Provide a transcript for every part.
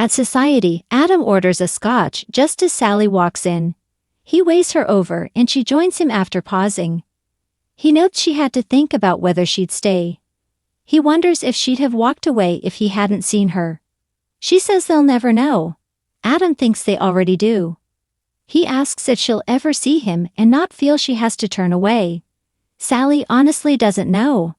At society, Adam orders a scotch just as Sally walks in. He weighs her over and she joins him after pausing. He notes she had to think about whether she'd stay. He wonders if she'd have walked away if he hadn't seen her. She says they'll never know. Adam thinks they already do. He asks if she'll ever see him and not feel she has to turn away. Sally honestly doesn't know.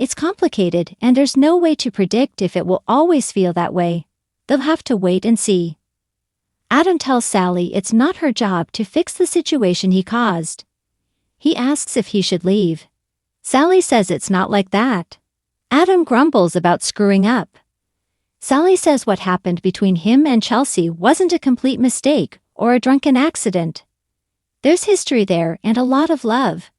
It's complicated and there's no way to predict if it will always feel that way. They'll have to wait and see. Adam tells Sally it's not her job to fix the situation he caused. He asks if he should leave. Sally says it's not like that. Adam grumbles about screwing up. Sally says what happened between him and Chelsea wasn't a complete mistake or a drunken accident. There's history there and a lot of love.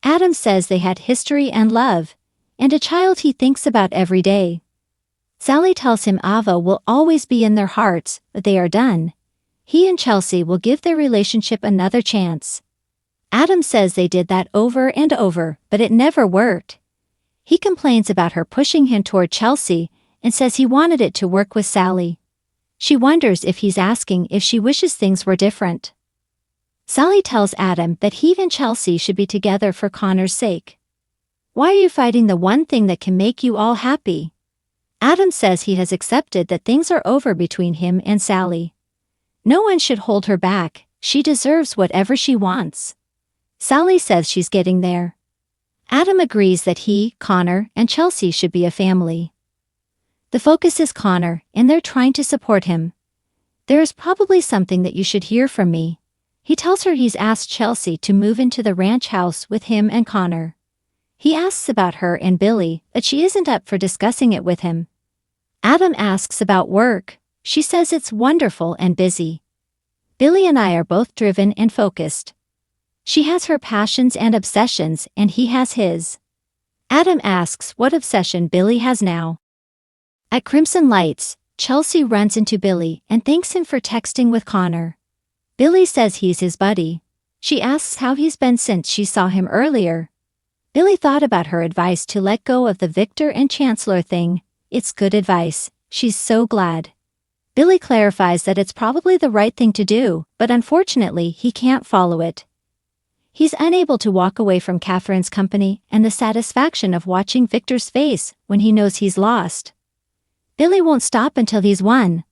Adam says they had history and love, and a child he thinks about every day. Sally tells him Ava will always be in their hearts, but they are done. He and Chelsea will give their relationship another chance. Adam says they did that over and over, but it never worked. He complains about her pushing him toward Chelsea and says he wanted it to work with Sally. She wonders if he's asking if she wishes things were different. Sally tells Adam that he and Chelsea should be together for Connor's sake. Why are you fighting the one thing that can make you all happy? Adam says he has accepted that things are over between him and Sally. No one should hold her back, she deserves whatever she wants. Sally says she's getting there. Adam agrees that he, Connor, and Chelsea should be a family. The focus is Connor, and they're trying to support him. There is probably something that you should hear from me. He tells her he's asked Chelsea to move into the ranch house with him and Connor. He asks about her and Billy, but she isn't up for discussing it with him. Adam asks about work. She says it's wonderful and busy. Billy and I are both driven and focused. She has her passions and obsessions and he has his. Adam asks what obsession Billy has now. At Crimson Lights, Chelsea runs into Billy and thanks him for texting with Connor. Billy says he's his buddy. She asks how he's been since she saw him earlier. Billy thought about her advice to let go of the Victor and Chancellor thing. It's good advice, she's so glad. Billy clarifies that it's probably the right thing to do, but unfortunately he can't follow it. He's unable to walk away from Catherine's company and the satisfaction of watching Victor's face when he knows he's lost. Billy won't stop until he's won.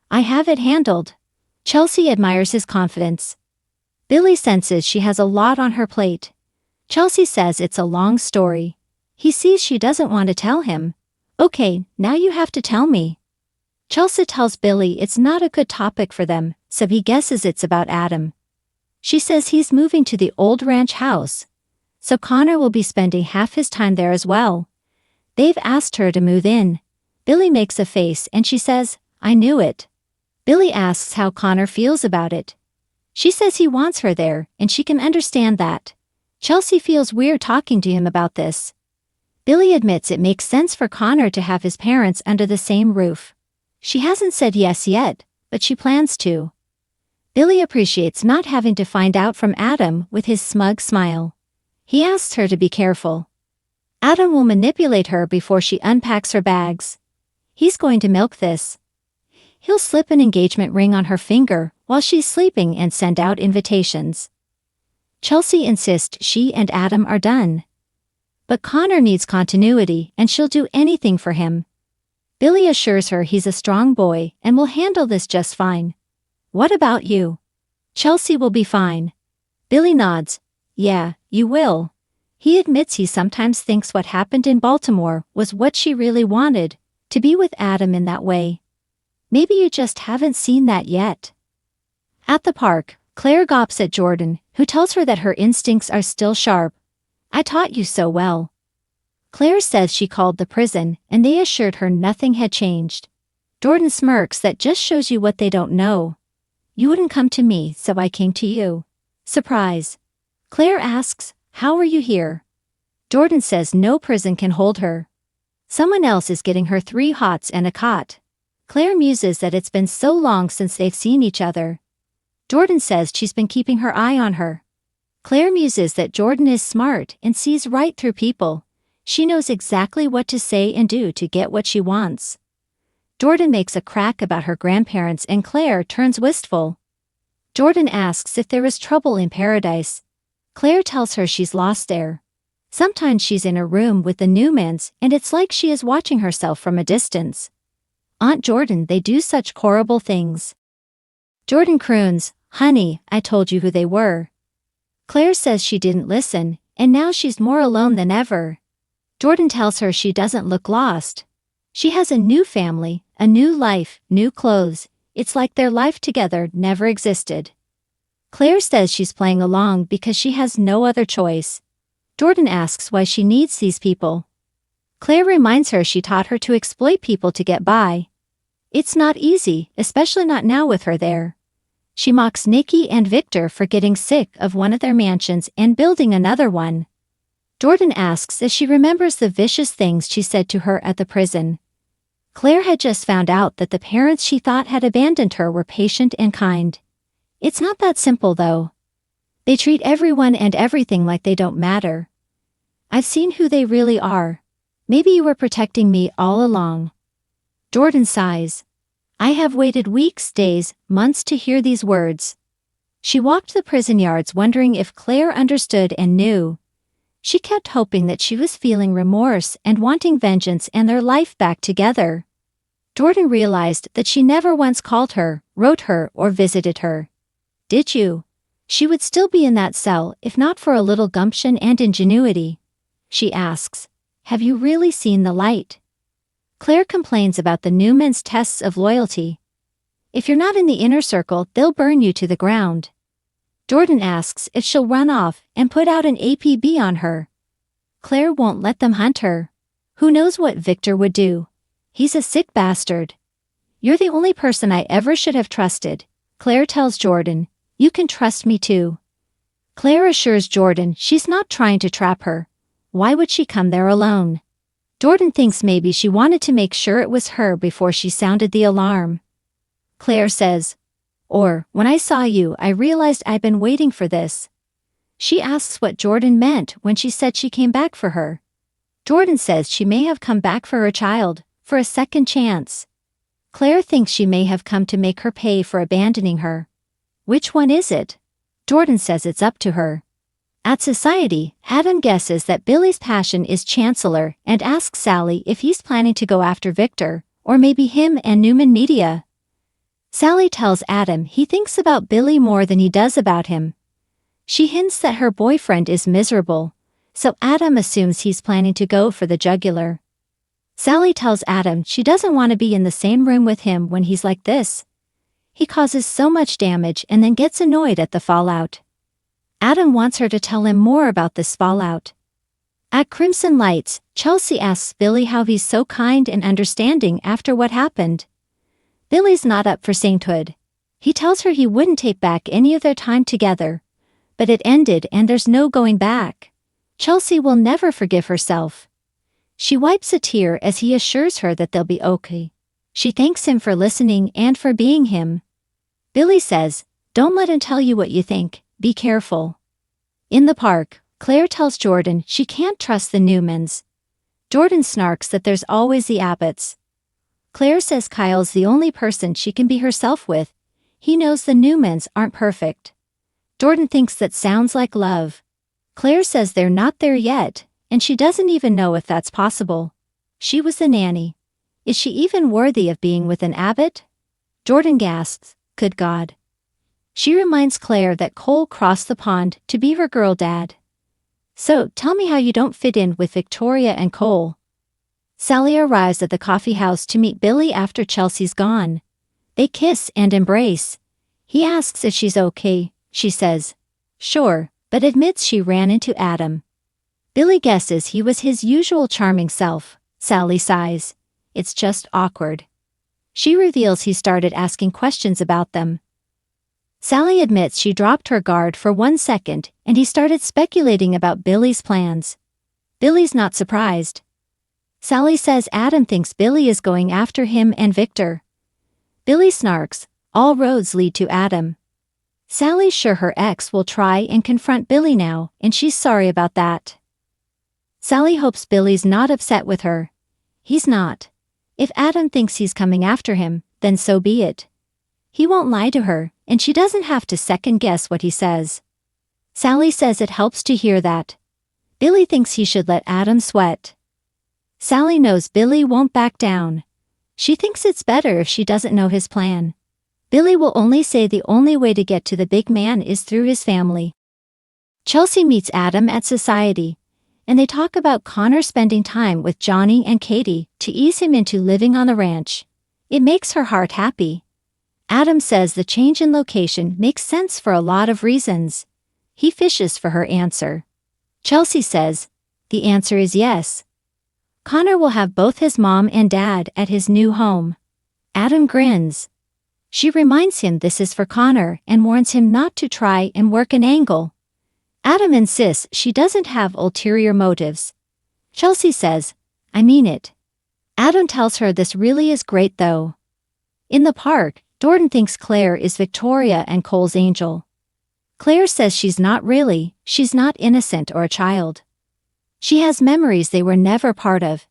I have it handled. Chelsea admires his confidence. Billy senses she has a lot on her plate. Chelsea says it's a long story. He sees she doesn't want to tell him. Okay, now you have to tell me. Chelsea tells Billy it's not a good topic for them, so he guesses it's about Adam. She says he's moving to the old ranch house, so Connor will be spending half his time there as well. They've asked her to move in. Billy makes a face and she says, I knew it. Billy asks how Connor feels about it. She says he wants her there and she can understand that. Chelsea feels weird talking to him about this. Billy admits it makes sense for Connor to have his parents under the same roof. She hasn't said yes yet, but she plans to. Billy appreciates not having to find out from Adam with his smug smile. He asks her to be careful. Adam will manipulate her before she unpacks her bags. He's going to milk this. He'll slip an engagement ring on her finger while she's sleeping and send out invitations. Chelsea insists she and Adam are done. But Connor needs continuity and she'll do anything for him. Billy assures her he's a strong boy and will handle this just fine. What about you? Chelsea will be fine. Billy nods. Yeah, you will. He admits he sometimes thinks what happened in Baltimore was what she really wanted, to be with Adam in that way. Maybe you just haven't seen that yet. At the park, Claire gawps at Jordan, who tells her that her instincts are still sharp. I taught you so well. Claire says she called the prison, and they assured her nothing had changed. Jordan smirks. That just shows you what they don't know. You wouldn't come to me, so I came to you. Surprise. Claire asks, how are you here? Jordan says no prison can hold her. Someone else is getting her 3 hots and a cot. Claire muses that it's been so long since they've seen each other. Jordan says she's been keeping her eye on her. Claire muses that Jordan is smart and sees right through people. She knows exactly what to say and do to get what she wants. Jordan makes a crack about her grandparents and Claire turns wistful. Jordan asks if there is trouble in paradise. Claire tells her she's lost there. Sometimes she's in a room with the Newmans and it's like she is watching herself from a distance. Aunt Jordan, they do such horrible things. Jordan croons, "Honey, I told you who they were." Claire says she didn't listen, and now she's more alone than ever. Jordan tells her she doesn't look lost. She has a new family, a new life, new clothes. It's like their life together never existed. Claire says she's playing along because she has no other choice. Jordan asks why she needs these people. Claire reminds her she taught her to exploit people to get by. It's not easy, especially not now with her there. She mocks Nikki and Victor for getting sick of one of their mansions and building another one. Jordan asks if she remembers the vicious things she said to her at the prison. Claire had just found out that the parents she thought had abandoned her were patient and kind. It's not that simple though. They treat everyone and everything like they don't matter. I've seen who they really are. Maybe you were protecting me all along. Jordan sighs. I have waited weeks, days, months to hear these words. She walked the prison yards wondering if Claire understood and knew. She kept hoping that she was feeling remorse and wanting vengeance and their life back together. Jordan realized that she never once called her, wrote her, or visited her. Did you? She would still be in that cell if not for a little gumption and ingenuity. She asks, have you really seen the light? Claire complains about the Newmans' tests of loyalty. If you're not in the inner circle, they'll burn you to the ground. Jordan asks if she'll run off and put out an APB on her. Claire won't let them hunt her. Who knows what Victor would do? He's a sick bastard. You're the only person I ever should have trusted. Claire tells Jordan, you can trust me too. Claire assures Jordan she's not trying to trap her. Why would she come there alone? Jordan thinks maybe she wanted to make sure it was her before she sounded the alarm. Claire says, when I saw you, I realized I'd been waiting for this. She asks what Jordan meant when she said she came back for her. Jordan says she may have come back for her child, for a second chance. Claire thinks she may have come to make her pay for abandoning her. Which one is it? Jordan says it's up to her. At society, Adam guesses that Billy's passion is Chancellor and asks Sally if he's planning to go after Victor, or maybe him and Newman Media. Sally tells Adam he thinks about Billy more than he does about him. She hints that her boyfriend is miserable, so Adam assumes he's planning to go for the jugular. Sally tells Adam she doesn't want to be in the same room with him when he's like this. He causes so much damage and then gets annoyed at the fallout. Adam wants her to tell him more about this fallout. At Crimson Lights, Chelsea asks Billy how he's so kind and understanding after what happened. Billy's not up for sainthood. He tells her he wouldn't take back any of their time together. But it ended and there's no going back. Chelsea will never forgive herself. She wipes a tear as he assures her that they'll be okay. She thanks him for listening and for being him. Billy says, don't let him tell you what you think, be careful. In the park, Claire tells Jordan she can't trust the Newmans. Jordan snarks that there's always the Abbotts. Claire says Kyle's the only person she can be herself with. He knows the Newmans aren't perfect. Jordan thinks that sounds like love. Claire says they're not there yet, and she doesn't even know if that's possible. She was the nanny. Is she even worthy of being with an Abbott? Jordan gasps, good God. She reminds Claire that Cole crossed the pond to be her girl dad. So, tell me how you don't fit in with Victoria and Cole. Sally arrives at the coffee house to meet Billy after Chelsea's gone. They kiss and embrace. He asks if she's okay. She says, sure, but admits she ran into Adam. Billy guesses he was his usual charming self. Sally sighs. It's just awkward. She reveals he started asking questions about them. Sally admits she dropped her guard for 1 second and he started speculating about Billy's plans. Billy's not surprised. Sally says Adam thinks Billy is going after him and Victor. Billy snarks, all roads lead to Adam. Sally's sure her ex will try and confront Billy now, and she's sorry about that. Sally hopes Billy's not upset with her. He's not. If Adam thinks he's coming after him, then so be it. He won't lie to her, and she doesn't have to second-guess what he says. Sally says it helps to hear that. Billy thinks he should let Adam sweat. Sally knows Billy won't back down. She thinks it's better if she doesn't know his plan. Billy will only say the only way to get to the big man is through his family. Chelsea meets Adam at society, and they talk about Connor spending time with Johnny and Katie to ease him into living on the ranch. It makes her heart happy. Adam says the change in location makes sense for a lot of reasons. He fishes for her answer. Chelsea says, the answer is yes. Connor will have both his mom and dad at his new home. Adam grins. She reminds him this is for Connor and warns him not to try and work an angle. Adam insists she doesn't have ulterior motives. Chelsea says, I mean it. Adam tells her this really is great though. In the park, Jordan thinks Claire is Victoria and Cole's angel. Claire says she's not really, she's not innocent or a child. She has memories they were never part of.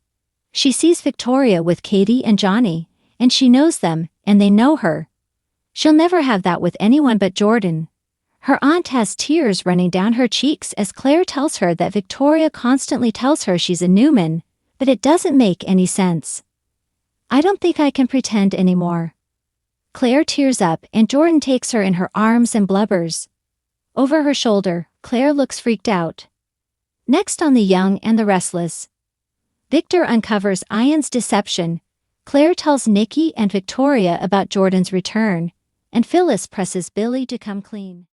She sees Victoria with Katie and Johnny, and she knows them, and they know her. She'll never have that with anyone but Jordan. Her aunt has tears running down her cheeks as Claire tells her that Victoria constantly tells her she's a Newman, but it doesn't make any sense. I don't think I can pretend anymore. Claire tears up and Jordan takes her in her arms and blubbers. Over her shoulder, Claire looks freaked out. Next on The Young and the Restless. Victor uncovers Ian's deception. Claire tells Nikki and Victoria about Jordan's return, and Phyllis presses Billy to come clean.